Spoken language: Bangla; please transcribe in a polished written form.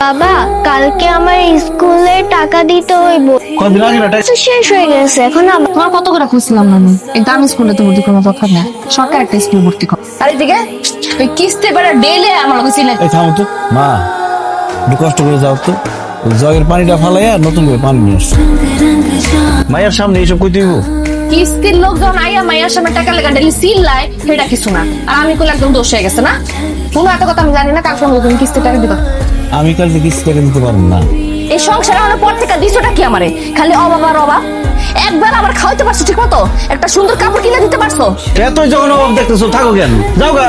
বাবা, কালকে আমার স্কুলে টাকা দিতে হইব। কদিন আগে না টাকা শেষ হয়ে গেছে, এখন তোমার কত করে খুঁজছিলাম না আমি এই দামি স্কুলে তো ভর্তি কোনো দরকার নেই, সরকার একটা স্কুল ভর্তি কর। আর এদিকে ওই কিস্তি বেড়া ডেলে আমার লোক ছিল। এই থামো তো মা, একটু কষ্ট করে যাও তো। ওই জগের পানিটা ফালাইয়া নতুন করে পানি নিয়ে আসছো। মায়ের সামনে এইসব কই দিব? কিস্তির লোক যখন আইয়া মাইয়ার সামনে টাকা লেগা ডেলি সিল্লাই সেটা কিছু না, আর আমি কোলে একদম দোষ হয়ে গেছে না। কোনো এত কথা আমি জানি না, কার সঙ্গে তুমি কিস্তির টাকা দিবা। আমি কালকে কিস্তি টাকা দিতে পারবো না। এই সংসার আমার পর থেকে দিছোটা কি আমারে? খালি অভাব আর অভাব। একবার আমার খাওয়াইতে পারছো ঠিক মতো? একটা সুন্দর কাপড় কিনে দিতে পারছো? এতই যখন অভাব দেখতেছো থাকো কেন, যাও গা।